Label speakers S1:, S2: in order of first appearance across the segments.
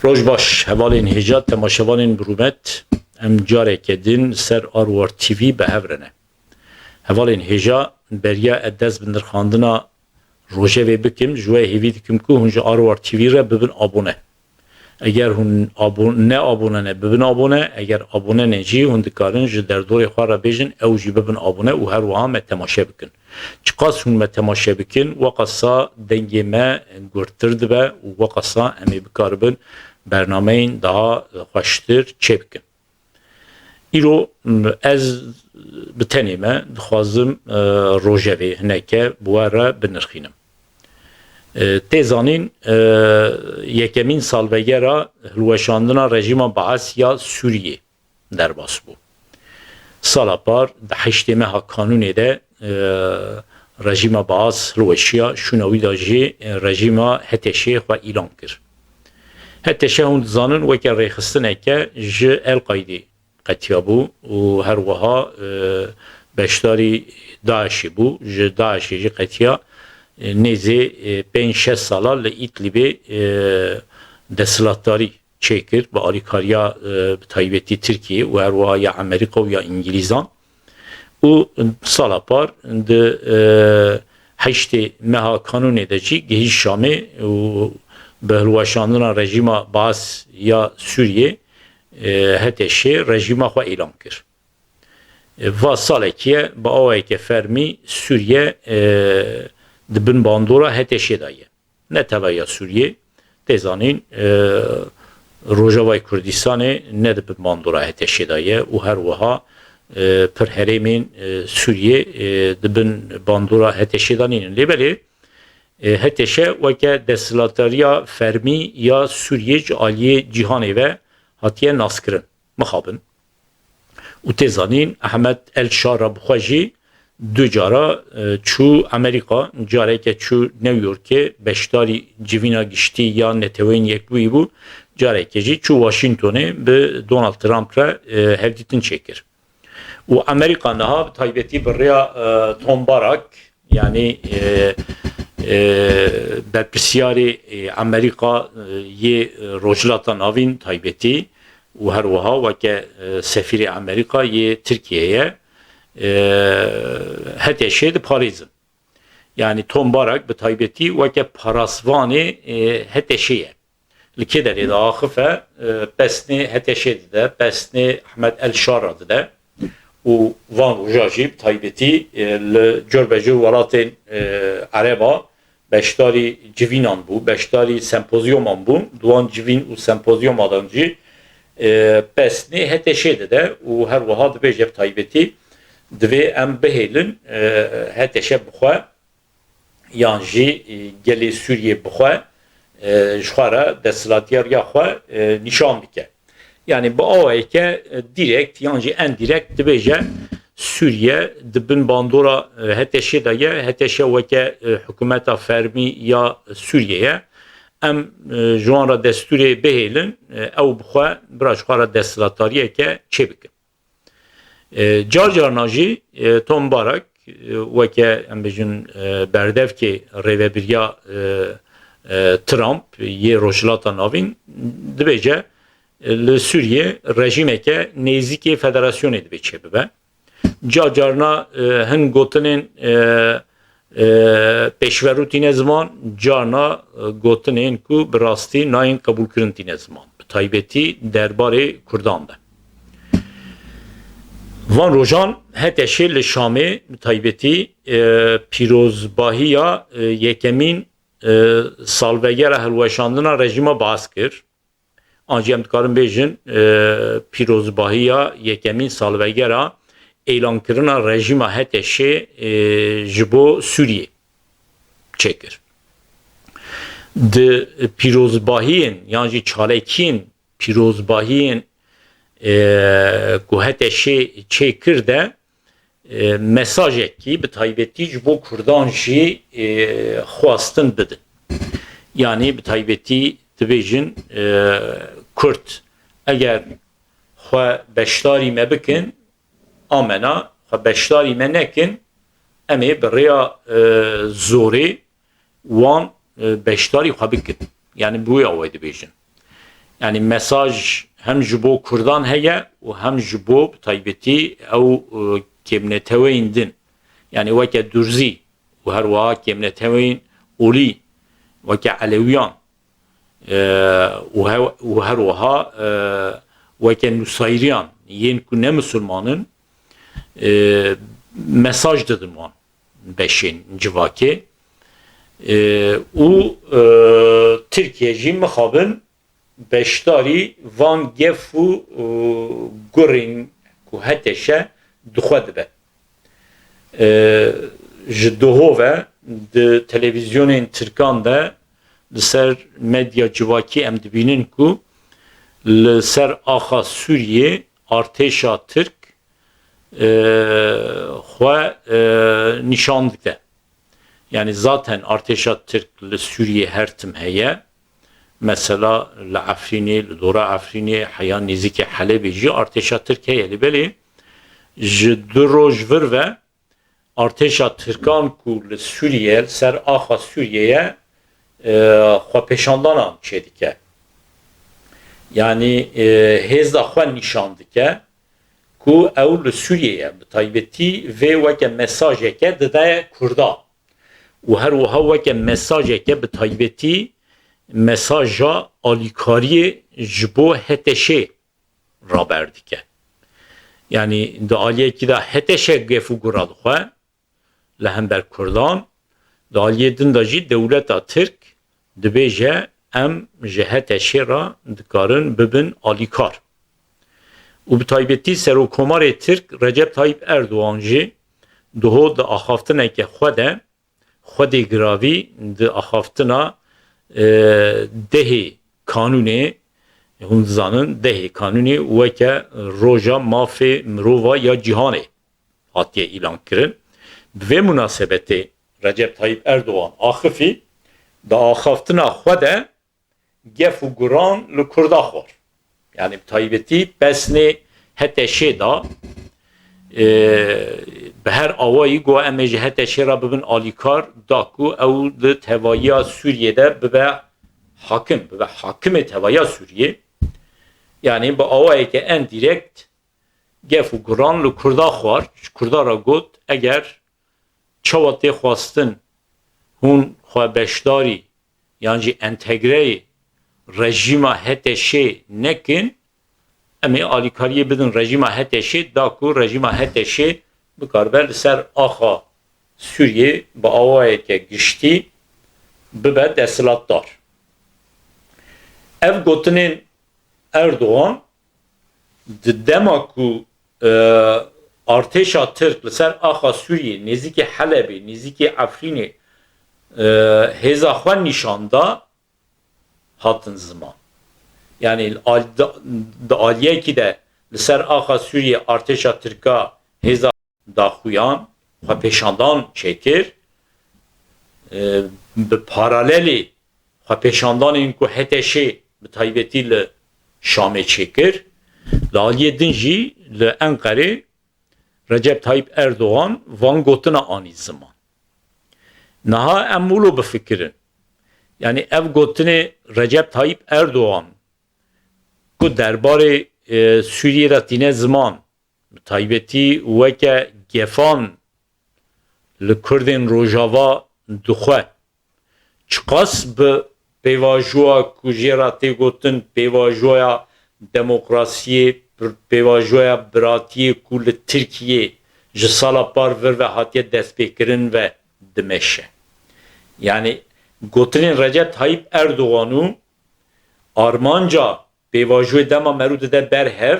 S1: Rojbaş hevalên hêja temaşevanên birûmet em careke din ser Arwar TV bi hev re. Hevalên hêja beriya ez dest bi nirxandina rojevê bikim ji we hêvî dikim ku hûn ji Arwar TV re bibin abone. Eger hûn ne abone ne bibin abone, eger abone ne jî hûn dikarin ji derdorê xwe re bêjin ew jî bibin abone û her wiha me temaşe bikin. Çi qas hûn me temaşe bikin weqasa dengê me gurttir dibe û weqasa em ê bikaribin bernameyên daha xweştir çê bikin. Îro ez bi tenê me dixwazim rojevê hineke bi we re binirxînim. Tê zanîn yekemîn salvegera hilweşandina rejîma Baesiya Sûriyê derbas bû. Sala par di heştê meha kanûnê de rejîma Baes hilweşiya şûnawî da jî rejîma Heteşê xwe îlan kir. Heteşê hûn dizanin weke rêxistineke ji El-Qaîdê qetiya bû û her wiha beşdarî Daişê bû. Ji Daişê jî qetiya nêzê 5-6 sala li Îdlibê desthilatdarî çêkir bi alîkariya bi taybetî Tirkiye û her wiha ya Amerîka û ya İngîlîzan. û sala par di heştê meha kanûnê de jî gihî Şamê û bi hilweşandina rejîma Baes ya Sûriyê Heteşê rejîma xwe îlan kir. Va salekî bi awayeke fermî Sûriye di bin bandora Heteşê de ye. Ne teva ya Sûriye tê zanîn Rojavayê Kurdistanê ne di bin bandora Heteşê de ye û her wiha pir herêmên Sûriye di bin bandora Heteşê de nînin. Lêbelê Heteşe weke desthilatdariya fermî ya Sûriye ji aliyê cîhanê ve hatiye naskirin. Mixabin. û tê zanîn Ehmed El-Şara bi xwe jî du cara çû Amerîka, careke çû New Yorkê beşdarî civîna giştî ya netewên yekbûyî bû, careke jî çû Washingtonê bi Donald Trump re hevdîtin çêkir. û Amerîka niha bi taybetî bi rêya Tom Barak yani berpirsiyarê Amerîka yê rojhilata navîn taybetî û her wiha weke sefîrê Amerîka yê Tirkiyeyê Heteşê diparêzin. Yani Tom Barak bi taybetî weke parasvanê Heteşê ye. Li kê derê de axife pesnê Heteşê dide, pesnê Ehmed El-Şara dide û van roja jî bi taybetî li corbejî welatên Ereba beşdarî civînan bû, beşdarî sempozyuman bû, duan civîn û sempozyumadan jî pesnê Heteşê dide û her wiha dibêje bi taybetî divê em bihêlin Heteşe bi xwe yan jî gelê Sûriyê bi xwe ji xwe re desthilatiyariya xwe nîşan bike. Yani bu awayeke direkt yan jî endirekt dibêje Sûriye di bin bandora Heteşê de ye, Heteşe weke hikûmeta fermî ya Sûriyeye em ji wan re destûrê bihêlin ew bi xwe bira ji xwe re desthilatariyeke çê bikin. Car carna jî Tom Barak weke em bêjin berdevkê rêvebiriya Trump yê rojhilata navîn dibêje li Sûriye rejîmeke nêzîkê federasyonê dibe çê bibe. Car carna hin gotinên pêşverûtîne ziman, carna gotinên ku bi rastî nayên qebûlkirin tîne ziman. Bi taybetî derbarê Kurdan de. Van rojan Heteşê li Şamê bi taybetî pîrozbahiya yekemîn salvegera hilweşandina rejîma Baes kir. Ancî em dikarin bêjin pîrozbahiya yekemîn salvegera êlankirina rejîma Heteşê ji bo Sûriyê çêkir. Di pîrozbahiyên yan jî çalekiyên pîrozbahiyên ku Heteşê çêkir de mesajekî bi taybetî ji bo Kurdan jî xwastin bidin. Yani bi taybetî dibêjin Kurd eger xwe beşdarî me bikin amena xwe beşdarî me nekin em ê bi rêya zorê wan beşdarî xwe bikin. Yani bu ya wê dibêjin. Yani mesaj hem ji bo Kurdan heye û hem ji bo taybetî ew kêmneteweyên din. Yani weke Durzî û her wiha kêmneteweyên Olî weke Elewiyan û her wiha weke Nusayriyan yên ku ne Müslümanın mesaj didin wan beşên civakê û Tirkiye jî mixabin beşdarî van gef û gurên ku heteşe dixwe dibe. Ji duho ve di televizyonên Tirkan de li ser medya civakî em dibînin ku li ser axa Sûriye artêşa Tirk xwe nîşan dide. Yani zaten artêşa Tirk li Sûriye her tim heye. Mesela li Efrînê, li dora Efrînê heya nêzîkî Helebê jî artêşa Tirk heye. Li belê ji du roj vir ve artêşa Tirkan ku li Sûriye ser axa Sûriyeye xwepêşandanan çê dike. Yani hêzda xwe nîşan dike ku ew li Sûriyeye bi taybetî vê weke mesajeke dide Kurda. û her wiha weke mesajeke bi taybetî mesaja alîkariyê ji bo heteşê raber dike. Yani di aliyekî de heteşe gef û gura dixwe li hember Kurdan, di aliyê din de jî dewleta Tirk dibêje em ji heteşê ra dikarin bibin alîkar. û bi taybetî Serokkomarê Tirk Recep Tayyip Erdoğan jî diho di axaftineke xwe de xwedê giravî di axaftina dehê kanûnê hûn dizanin dehê kanûnê weke roja mafê mirova ya cîhanê hatiye îlan kirin. Bi vê münasebetê Recep Tayyip Erdoğan axifî di axaftina xwe de gef û guran li Kurda xwar. Yani bi taybetî pesnê heteşê da bi her awayî got em ê ji heteşê ra bibin alîkar da ku ew di tevayiya Sûriye'de bibe hakim, bibe hakimê tevayiya Sûriye. Yani bu awayeke en direkt gef û guran li Kurda xwar. Kurda ra got eger çawa tê xwastin hûn xwe beşdarî yan jî entegreyê rejîma heteşê nekin, em ê alîkariyê bidin rejîma heteşê da ku rejîma heteşê bikaribe li ser axa Sûriye bi awayeke giştî bibe desthilatdar. Ev gotinên Erdoğan di dema ku artêşa Tirk li ser axa Sûriye nêzîkî Helebê, nêzîkî Efrînê hêza xwe nîşan da hatin ziman. Yani di aliyekî de li ser axa Sûriye artêşa Tirka hêza daxuyan xwepêşandan çêkir. Bi paralelê xwepêşandanên ku heteşê bi taybetî li Şamê çêkir. Li aliyê din jî li Enqerê Recep Tayyip Erdoğan van gotina anî ziman. Niha em wilo bifikirin. Yani ev gotinê Recep Tayyip Erdoğan ku derbarê Sûriye ra tîne ziman bi taybetî weke gefan li Kurdên Rojava dixwe çiqas bi pêvajoya ku jê ra tê gotin pêvajoya demokrasiyê, pêvajoya biratiyê ku li Tirkiye ji sala par vir ve hatiye destpêkirin ve dimeşe. Yani gotinên Recep Tayyip Erdoğan'u armanca pêvajoyê dema merû dide berhev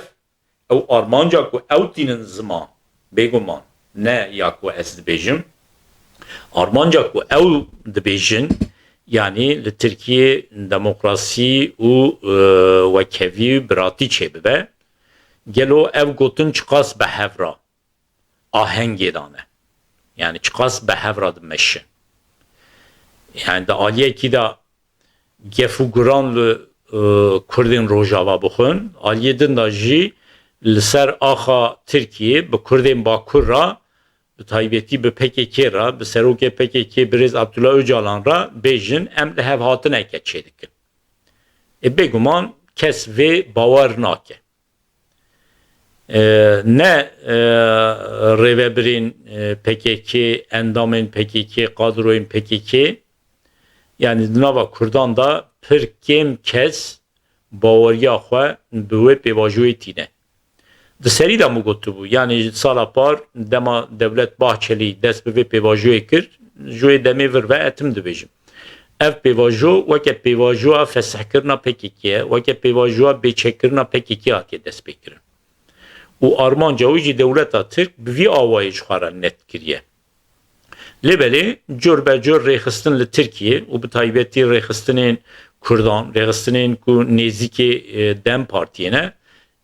S1: ew armanca ku ew tînin ziman bêguman ne ya ku ez dibêjim armanca ku ew dibêjin yani li Tirkiye demokrasî û wekevî biratî çêbibe gelo ev gotin çiqas bi hevra ahengê dane yani çiqas bi hevra dimeşin yani de aliyekî de gef û guran li Kurdên Rojava bixwin aliyê din da jî li ser axa Tirkiye bi Kurdên Bakur ra bi taybetî bi PKK ra bi serokê PKK Birêz Abdullah Öcalan ra bêjin em li hev hatineke çê dikin. Bêguman kes ve bawer nake. Ne rêvebirin PKK, endamên PKK, kadroyên PKK, yani di nava Kurdan da pir kêm kes baweriya xwe bi wê pêvajoyê tîne. Di serî de min gotibû, yani sala par dema Devlet Bahçeli dest bi vê pêvajoyê kir, ji wê demê vir ve etim dibêjim. Ev pêvajo weke pêvajoya fesihkirina PKK ye, weke pêvajoya bêçekkirina PKK hatiye dest pêkirin. û armanca wî jî dewleta Tirk bi vî awayî ji xwe re net kiriye. Lêbelê cur be cur rêxistin li Tirkiye û bi taybetî rêxistinên Kurdan, rêxistinên ku nêzîkê Dem Partiyê ne,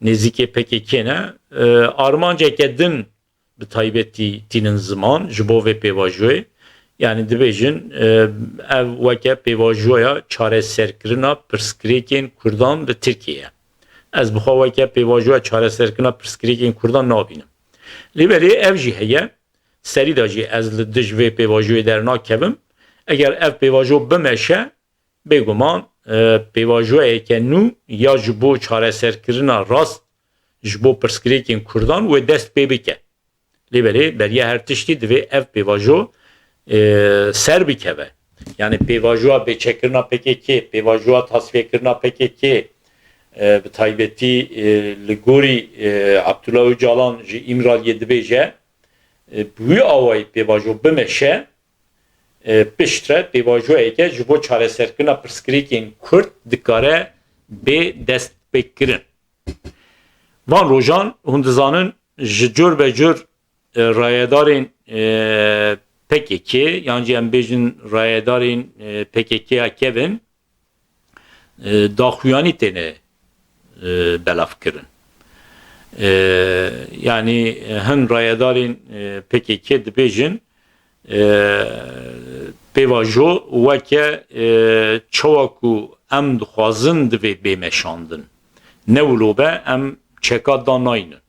S1: nêzîkê PKK ne, armanceke din bi taybetî tînin ziman ji bo vê pêvajoyê. Yani dibêjin ev weke pêvajoya çareserkirina pirsgirêkên Kurdan li Tirkiye. Ez bixwe weke pêvajoya çareserkirina pirsgirêkên Kurdan nabînim. Lêbelê ev jî heye, serî de jî ez li dij vê pêvajoyê dernakevim. Eger ev pêvajo bimeşe, bêguman pêvajoyeke nû ya ji bo çareserkirina rast ji bo pirsgirêkên Kurdan wê dest pê bike. Lêbelê beriya her tiştî divê ev pêvajo ser bikeve. Yani pêvajoya bêçekkirina PKK, pêvajoya tasfiyekirina PKK, bi taybetî li gorî Abdullah Öcalan ji İmraliyê dibêje bi wî awayî pêvajo bimeşe, piştre pêvajoyeke ji bo çareserkirina pirsgirêkên Kurd dikare bê dest pêkirin. Van rojan hûn dizanin ji cur be cur rayedarên PKK, yani em bêjin rayedarên PKK'ya kevin daxuyanî têne belav kirin. Yani hin rayedarên PKK dibêjin pêvajo weke çawa ku em dixwazin divê bêmeşandin. Ne wilobe em çeka da nayînin.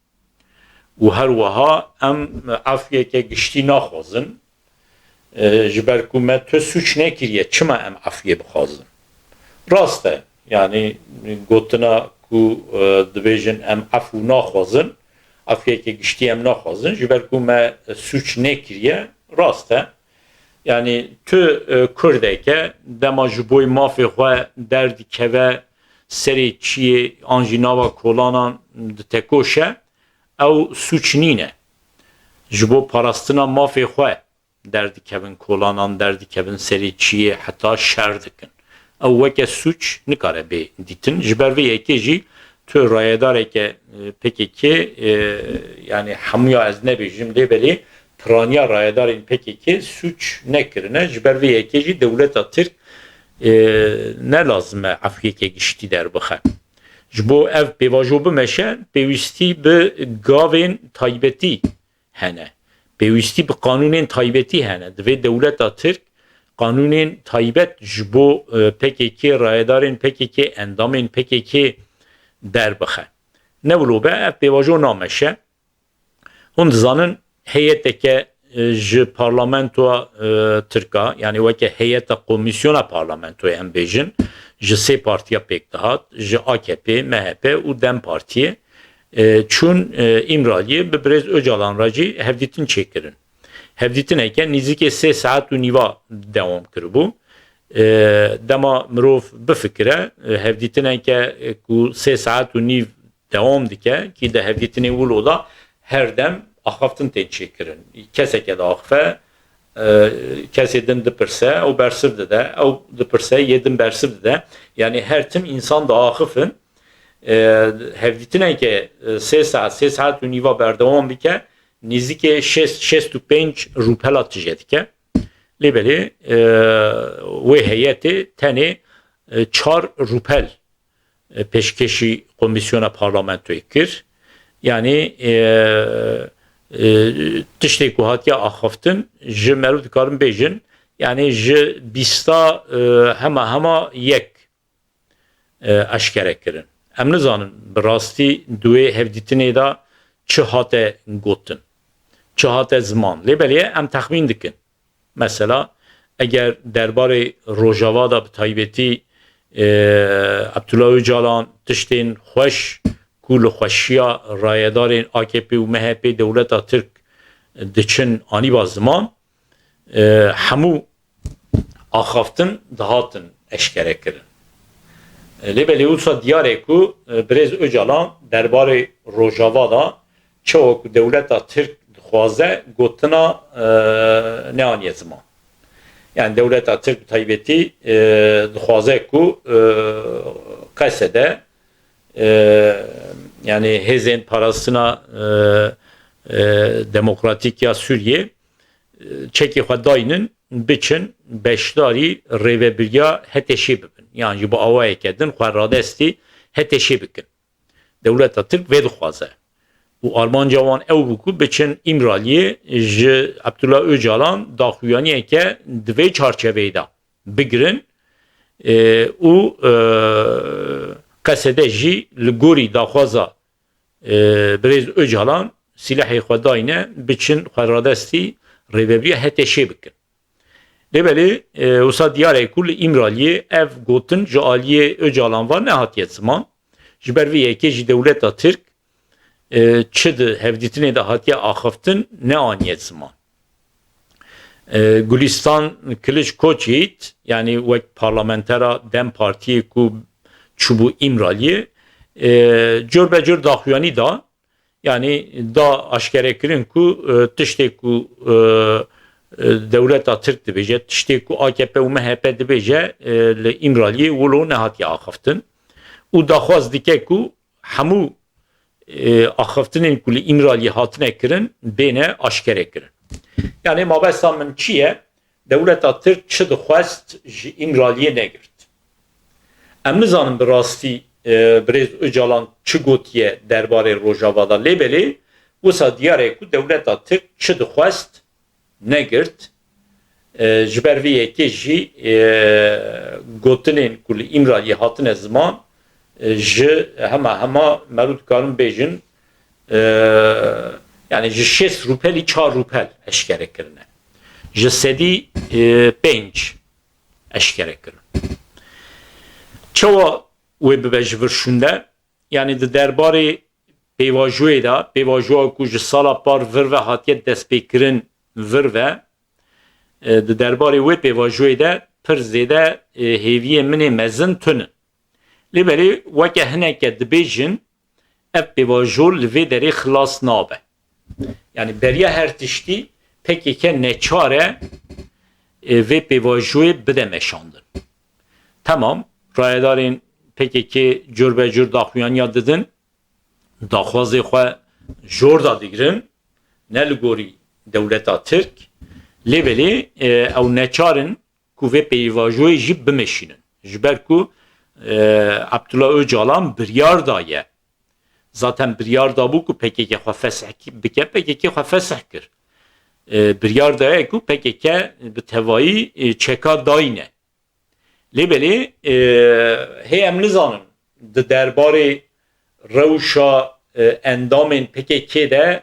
S1: û her wiha em afiyeke giştî naxwazin. Ji ber ku me tu suç nekiriye, çima em afiye bixwazin. Rast e, yani gotina ku dibêjin em afû naxwazin, afiyeke giştî em naxwazin, ji ber ku me suç nekiriye, rast e. Yani tu Kurdeke dema ji boî mafê xwe derdikeve serê çiyê an jî nava kolanan ditekoşe, ew suç nîne. Ji bo parastina mafê xwe derdikevin kolanan, derdikevin serê çiyê, heta şer dikin. Ew weke suç nikare bê dîtin. Ji ber vê yekê jî tu rayedareke PKK, yani hemûya ez nebêjim, lêbelê piraniya rayedarên PKK suç nekirine. Ji ber vê yekê jî dewleta Tirk ne lazim e afiyeke giştî derbixe. Ji bo ev pêvajo bimeşe, pêwîstî bi gavên taybetî hene. Pêwîstî bi qanûnên taybetî hene. Divê dewleta Tirk qanûnên taybet ji bo PKK, rayedarên PKK, endamên PKK derbixe. Ne wilobe ev pêvajo nameşe. Hûn dizanin heyeteke ji parlamentoya Tirka, yani weke heyeta komisyona parlamentoya em bêjin, ji sê partiya pêkdihat, ji AKP, MHP û Dem Partiye çûn İmraliyê bi Birêz Öcalan re jî hevdîtin çêkirin. Hevdîtineke nîzîkê 3 saet û nîva dewam kiribû. Dema mirov bifikire, hevdîtineke ku 3 saet û nîv dewam dike, ki de hevdîtinê wilo da her dem axaftin tên çêkirin. Keseke de axife, kesê din dipirse, ew bersiv dide, ew dipirse, yê din bersiv dide. Yani her tim insan da axifin, hevdîtineke 3 saet û nîva berdewam bike, nîzîkê 65 rûpela tije dike. Lêbelê wê heyetê tenê 4 rûpel pêşkeşî komisyona parlamentoyê kir. Yani tiştê ku hatiye axaftin ji merû dikarin bêjin, yani ji bîsta hema yek eşkere kirin. Em nizanin bi rastî duê hevdîtinê da çi hate gotin, çi hate ziman. Lêbelê em texmîn dikin. Mesela eger derbarê Rojava da bi taybetî Abdullah Öcalan tiştên xweş ku li xweşiya rayedarên AKP û MHP dewleta Tirk diçin anîba ziman hemû axaftin dihatin eşkere kirin. Lêbelê wisa diyarê ku Birêz Öcalan derbarê Rojava da çawa ku dewleta Tirk dixwaze gotina neaniye ziman. Yani devleta Tirk taybetî dixwaze ku qesede yani hêzên parastina demokratik ya Sûriye çekî xwe dayînin biçin beşdarî rêvebiriya HTŞ bibin. Yani ji bo awayeke din xwe radestî HTŞ bikin. Devleta Tirk vê dixwaze. û armanca wan ew bû ku biçin İmraliyê ji Abdullah Öcalan daxuyaniyeke di vê çarçeveyê de bigirin û qesede jî li gorî daxwaza Birêz Öcalan silahê xwe dayîne biçin xwe radestî rêveberiya HTŞ bikin. Lêbelê wisa diyarê ku li İmraliyê ev gotin ji aliyê Öcalan var nehatiye ziman ji ber vê yekê jî dewleta Tirk çi di hevdîtinê de hatiye axaftin ne aniye ziman. Gulistan Kiliç Koçyiğit yani wek parlamentera Dem Partiyê ku çûbû İmraliyê cörbecür daxuyanî da yani da aşkere kirin ku tiştê ku dewleta Tirk dibêje tiştê ku AKP û MHP dibêje li İmraliyê wilo nehatiye axaftin û daxwaz dike ku hemû axaftinên ku li İmraliyê hatine kirin bêne aşkere kirin. Yani mabesta min çi ye? Dewleta Tirk çi dixwest ji İmraliyê negirt. Em nizanin bi rastî Birêz Öcalan çi gotiye derbarê Rojavada lêbelê wisa diyarê ku dewleta Tirk çi dixwest negirt ji ber vê yekê jî gotinên ku li İmraliyê hatine ziman ji hema merû dikarin bêjin yani ji 6 rûpelî 4 rûpel eşkere kirine. Ji sedî 5 eşkere kirin. Çawa wê bibe ji vir şûnde yani di derbarê pêvajoyê de pêvajoya ku ji sala par vir ve hatiye destpêkirin vir ve di derbarê wê pêvajoyê de pir zêde hêviyê minê mezin tunin. Lêbelê weke hineke dibêjin ev pêvajo li vê derê xilas nabe. Yani beriya her tiştî PKK neçare vê pêvajoyê bide meşandin. Tamam, rayedarên PKK cürbecür daxuyaniya didin, daxwazê xwe jor da digirin, ne li gorî dewleta Tirk, lêbelê ew neçarin ku vê pêvajoyê jî bimeşînin. Ji ber ku Abdullah Öcalan biryar daye. Zaten biryar da bû ku PKK xwe fesih bike, PKK xwe fesih kir. Biryar daye ku PKK bi tevayî çeka dayîne. Lêbelê hê em nizanin di derbarê rewşa endamên PKK de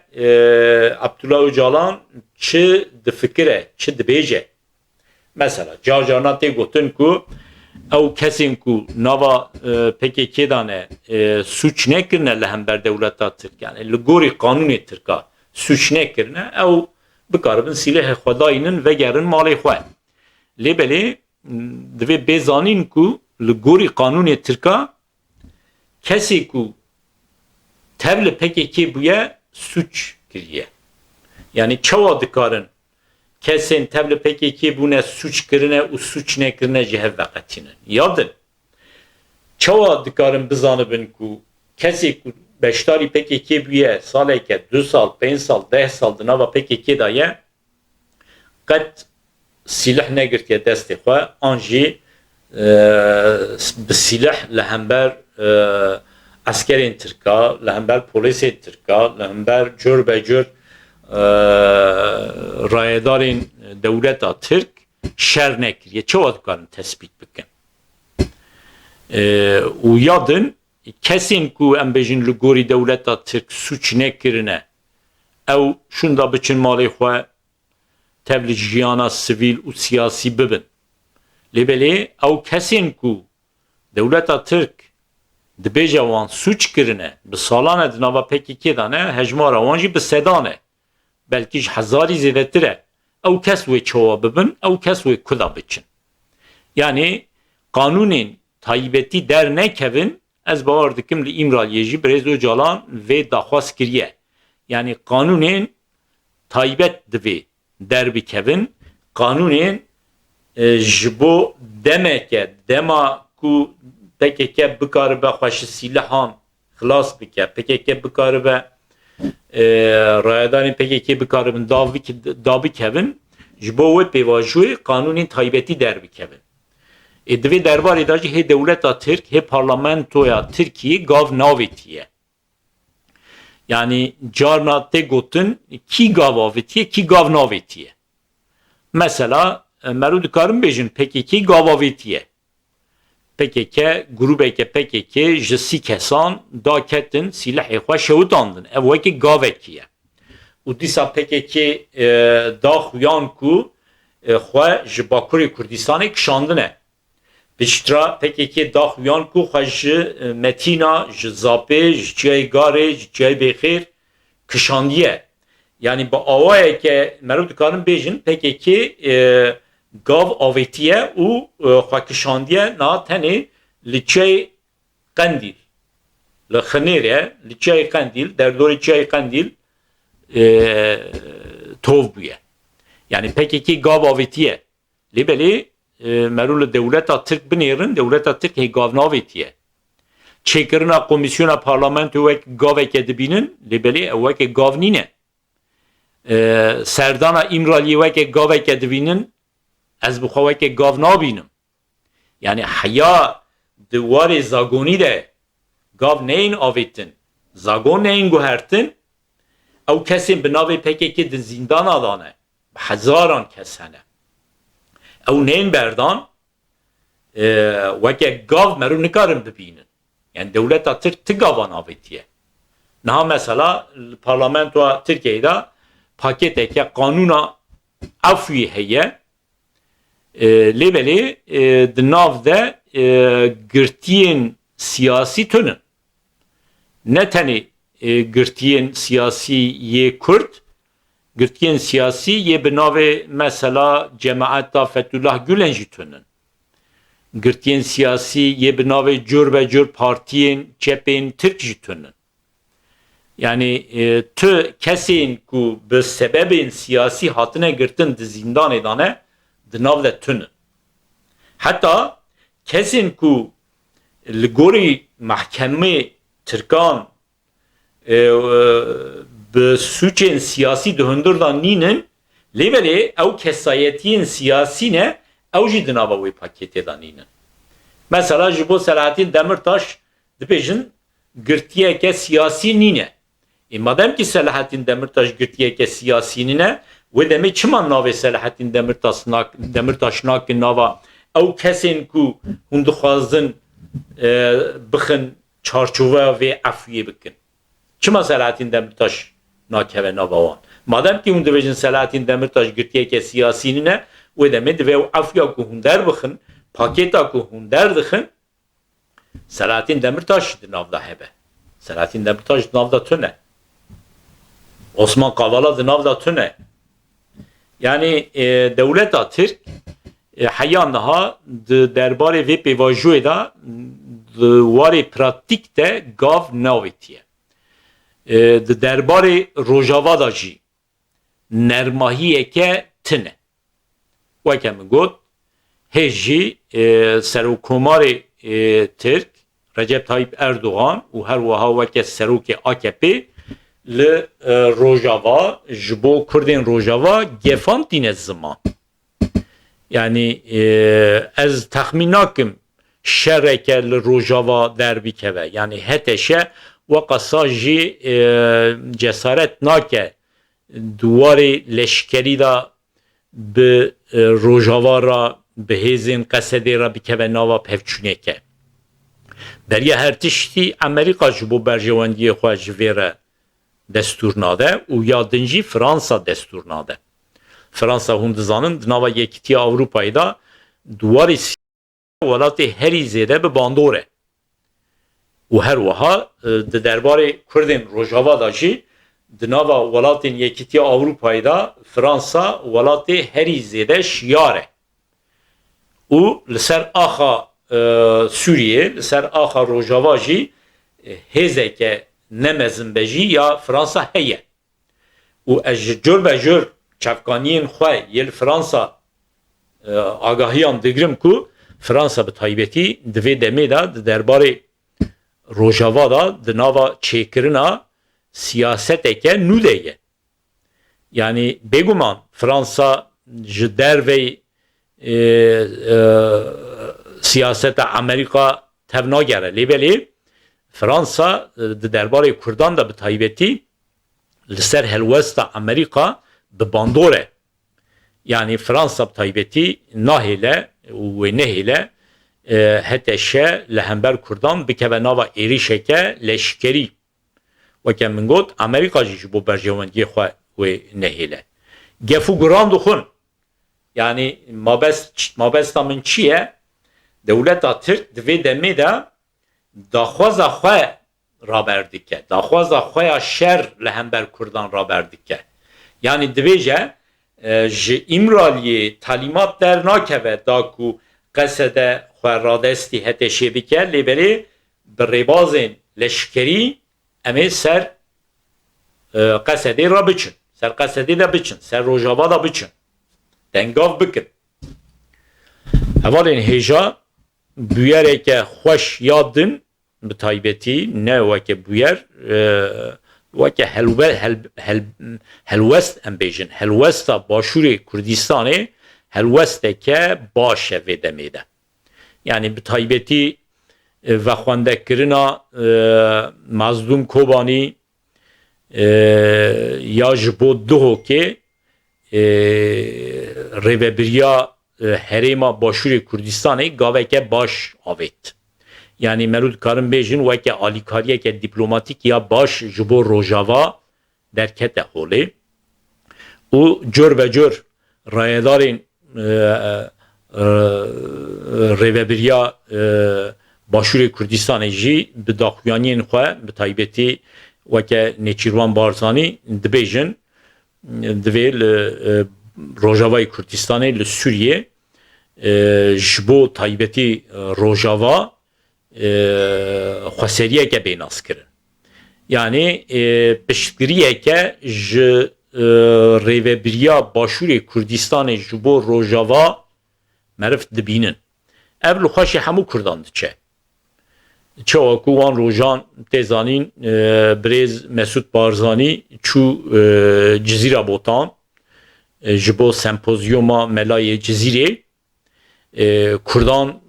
S1: Abdullah Öcalan çi difikire, çi dibêje. Mesela carcarna tê gotin ku ew kesên ku nava PKK dane suç nekirine li hember dewleta Tirk yani li gorî qanûnê Tirka suç nekirine ew bikaribin silahê xwe dayînin vegerin malê xwe. Lêbelê divê bêzanîn ku li gorî qanûnê Tirka kesê ku tev li PKK bûye suç kiriye. Yani çawa dikarin kesên tev li PKK bûne suç kirine û suç nekirine ji hev veqetînin. Yadin. Çawa dikarin bizanibin ku kesê ku beşdarî PKK bûye saleke 2 sal, 5 sal, 10 sal di nava PKK da ye qet silah negirtiye destê xwe an jî bi silah li hember askerên Tirka, li hember polîsê Tirka, li hember cürbecür rayedarên dewleta Tirk şer nekiriye. Çawa dikarin tespît bikin. û yadin kesên ku em bêjin li gorî dewleta Tirk suç nekirine ew şunda biçin malê xwe tev li jiyana sivîl û siyasî bibin. Lêbelê ew kesên ku Devleta Türk dibêje wan suç kirine bi salan di nava PKK de ne hejmara wan jî bi sedan e. Belkî ji hezarî zêdetir e. Ew kes wê çawa bibin, ew kes wê kuda biçin. Yani kanûnên taybetî dernekevin, ez bawer dikim li İmraliyê jî Birêz Öcalan vê daxwaz kiriye. Yani kanûnên taybet divê derbikevin, kanûnên ji bo demeke, dema ku PKK bikaribe xweşi sîlehan xilas bike, PKK bikaribe rayedanên PKK bikaribin dabikevin, ji bo wê pêvajoyê kanûnên taybetî derbikevin. Divê derbarê de jî hê dewleta Tirk, hê parlamentoya Tirkiyê gav navêtiye. Yani carna tê gotin kî gav avêtiye, kî gav navêtiye. Mesela merû dikarin bêjin PKK gav avêtiye. PKK, grubeke PKK ji 30 kesan da ketin silahê xwe şewitandin. Ev wekî gavekî ye. û dîsa PKK da xuyan ku xwe ji Bakurê Kurdistanê kişandine. Piştra PKK da xuyan ku xwe ji Metîna, ji Zapê, ji Çiyayê Garê, ji Çiyayê Bêxêr kişandiye. Yani bi awayeke merû dikarin bêjin PKK gav avêtiye û xwe kişandiye na tenê li Çiyayê Qendîl, li Xinêrê, li Çiyayê Qendîl, derdorê Çiyayê Qendîl tov bûye. Yani PKK gav avêtiye. Lêbelê merû li dewleta Tirk binêrin, dewleta Tirk hê gav navêtiye. Çêkirina komisyona parlamentoya wek gaveke dibînin, lêbelê ew wekê gav nîne. Serdana İmraliyê wekê gaveke dibînin, ez bi xwe wekê gav nabînim. Yani heya di warê zagonî de gav neyên avêtin, zagon neyên guhertin, ew kesên bi navê PKK di zîndana dane. Bi hezaran kes hene. Ew neyên berdan wekê gav merû nikarin bibînin. Yani dewleta Tirk ti gavan avêtiye. Niha mesela parlamentoya Tirkiyeyê de paketeke kanûna afwî heye. Lêbelê di nav de girtiyên siyasî tune. Ne tenê girtiyên siyasî yê Kurd, girtiyên siyasî yê bi navê mesela Cemaeta Fethullah Gülen jî tune. Girtiyên siyasî yê bi navê cürbecür partiyên çepên Tirk jî tune. Yani tu kesên ku bi sebebên siyasî hatine girtin di zindanê de ne di nav de tune. Heta kesên ku li gorî mehkemê Tirkan bi suçên siyasî di hundir da nînin, lêbelê ew kesayetiyên siyasî ne, ew jî di nava wê paketê da nînin. Mesela ji bo Selahattin Demirtaş dibêjin girtiyeke siyasî nîne. Madem ki Selahattin Demirtaş girtiyeke siyasî nîne, wê demê çima navê Selahattin Demirtaş nakin nava ew kesên ku hûn dixwazin bixin çarçoveya vê afwiyê bikin. Çima Selahattin Demirtaş nakeve nava wan? Madem ki hûn dibêjin Selahattin Demirtaş girtiyeke siyasî nîne, wê demê divê ew afwiya ku hûn derbixin, pakêta ku hûn derdixin, Selahattin Demirtaş di nav da hebe. Selahattin Demirtaş di nav da tune. Osman Kavala di nav da tune. Yani devleta Tirk heya niha di derbarê vê pêvajoyê de di warê pratik de gav navêtiye. Di derbarê Rojava da jî nermahiyeke tune. Weke min got, hê jî serokkomarê Tirk Recep Tayyip Erdoğan û her wiha weke serokê AKP li Rojava ji bo Kurdên Rojava gefandîne ziman. Yani ez texmîn nakim şereke li Rojava derbikeve. Yani heteşe weka jî cesaret nake duwarê leşkerî da bi Rojava ra bi hêzên Qesedê ra bikeve nava pevçûneke. Beriya her tiştî Amerîka ji bo berjewendiyê xwe ji vê re destûr nade û ya din jî Fransa destûr nade. Fransa hûn dizanin di nava Yekîtiya Ewropayê da duwarê ولاتی هری زیده به باندوره و هر وها د درباره کردین روجاوا دا جی دناوا ولاتین یکیتی اروپایی دا فرانسا ولاتی هری زیده شیاره و لسر آخا سوریه لسر آخا روجاوا جی هزه که نمزن بجی یا فرانسا هیه و از جور به جور چفکانین خواه یل فرانسا آگاهیان دگرم کو فرانسا به تایبتی دوی دمی دا درباره روجاوا دا دناوا چیکرنا سیاست که نودهیه یعنی بگومان فرانسا جدر وی سیاست امریکا تبنا گره لیبلی فرانسا درباره کردان دا به تایبتی لسر هلوست امریکا به باندوره yani Fransa taybeti nahile ve nehile heteşe lehember Kurdan bikeve nava erişeke leşkeri ve kemin got Amerika jî bu berjewendiyê xwe ve nehile gefu guran dixun yani mabesta min çi ye dewleta Tirk divê demê de daxwaza xwe raberdike daxwaza xwe ya şer lehember Kurdan raberdike yani divêje ji İmraliyê talimat dernakeve da ku qesede xwe radestî heteşê bike lêberê bi rêbazên leşkerî em ê ser qesedê re biçin ser qesedê de biçin ser Rojava da biçin dengav bikin hevalên hêja bûyereke xweş ya din bi taybetî ne weke bûyer وکه هلوست ام بیجن هلوست باشور کردستانه هلوست که باشه و دمیده یعنی به تایبتی و خوانده کرنا مظلوم کوبانی یا جبو دو که ریوبریا هریما باشور کردستانه گاوه که باش آوید yani merud karın bejin ve ke alikariye ke diplomatik ya baş jubo Rojava derkete holi u cör ve cör rayedarin revebiriya başuri Kürdistanê jî bi daxuyaniyên xwe bi taybetî weke Nêçîrvan Barzanî dibêjin divê li Rojavayê Kürdistanê li Sûriye ji bo taybetî Rojava xweseriye ke bênas kirin yani piştgiriye ke ji rêvebiriya başûrê Kurdistanê ji bo Rojava meriv dibînin ev li xweşê hemû Kurdan diçe çawa ku wan rojan tê zanîn birêz Mesûd Barzanî çû Cizîra Botan ji bo sempozyuma melayê Cizîrê Kurdan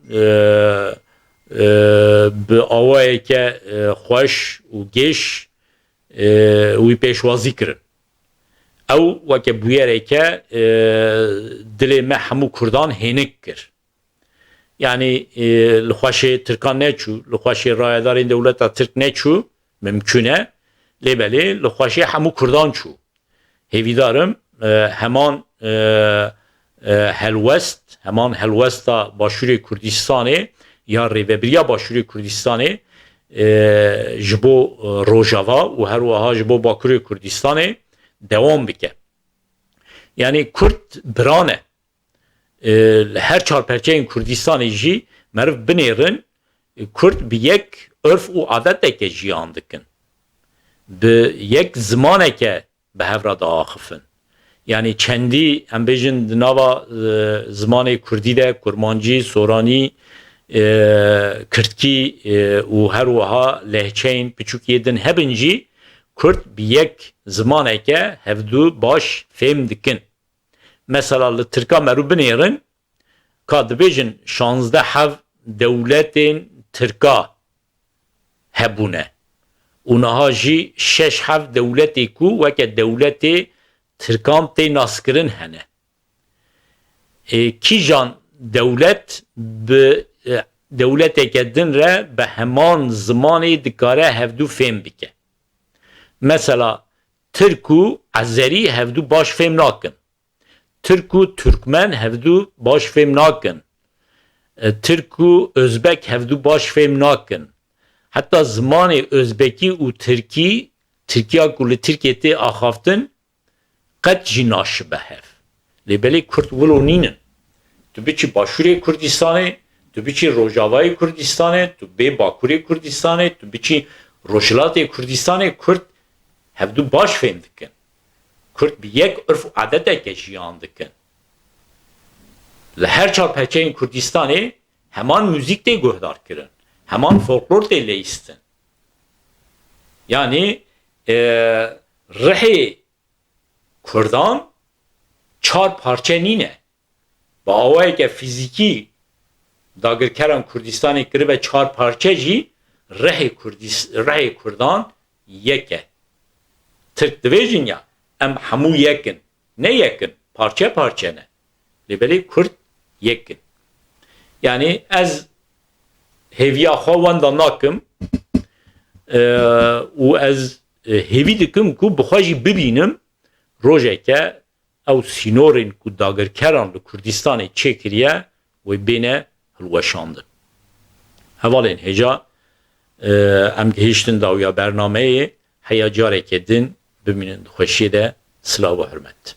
S1: bi awayeke xweş û gêş wî pêşwazî kirin ew weke bûyereke dilê me hemû Kurdan hênik kir yani li xweşê Tirkan neçû li xweşê rayedarên dewleta Tirk neçû mimkûn e lêbelê li xweşê hemû Kurdan çû hêvîdarim heman helwesta başûrê Kurdistanê ya rêvebiriya başûrê Kurdistanê ji bo Rojava û her wiha ji bo Bakurê Kurdistanê dewam bike. Yani Kurd biran e. Her çarperçeyên Kurdistanê jî meriv binêrin Kurd bi yek örf û adeteke jiyan dikin. Bi yek zimaneke bi hevra da axifin. Yani çendî em bêjin di nava zimanê Kurdî de Kurmancî, Soranî Kürtkî û her wiha lehçeyên piçûkiyê din hebin jî Kurd bi yek zimaneke hevdû baş fêm dikin. Mesela li Tirka merû binêrin ka dibêjin 16 hev dewletên Tirka hebûne û niha jî 6 hev dewletê ku weke dewletê Tirkan tê naskirin hene. Kîjan dewlet bi dewleteke din re bi heman zimanê dikare hevdû fêm bike. Mesela Tirk û Ezerî hevdû baş fêm nakin. Tirk û Türkmen hevdû baş fêm nakin. Türk u Özbek hevdu baş fêm nakin. Hatta zamanê Özbekî û Tirkiya ku li Tirkiyeyê axaftin qet jî naşibe hev. Lêbelê Kurd wilo nînin. Tu biçî Başûrê Kurdistanê, tu biçî Rojavayê Kurdistanê, tu bê Bakurê Kurdistanê, tu biçî Rojhilatê Kurdistanê, Kurd hevdû baş fêm dikin. Kurd bi yek ırf û adeteke jiyan dikin. Li her çarpêçeyên Kurdistanê heman müzik de guhdar kirin. Heman folklor de lêistin. Yani rihê Kurdan çar parçe nîne. Ba awayeke fizîkî dagirkeran Kurdistanê kiribe çar parçe jî rihê Kurdan yek e. Türk dibêjin ya em hemû yekin. Ne yekin? Parçe parçe ne? Lêbelê Kurd yekin. Yani ez hêviya xwe wenda nakim û ez hêvî dikim ku bi xwe jî bibînim rojeke ew sînorên ku dagirkeran li Kurdistanê çêkiriye wê bêne hilweşandin. Hevalên hêja em gihîştin dawiya bernameyê heya carekê din bimînin xweşiyê de silav û hürmet.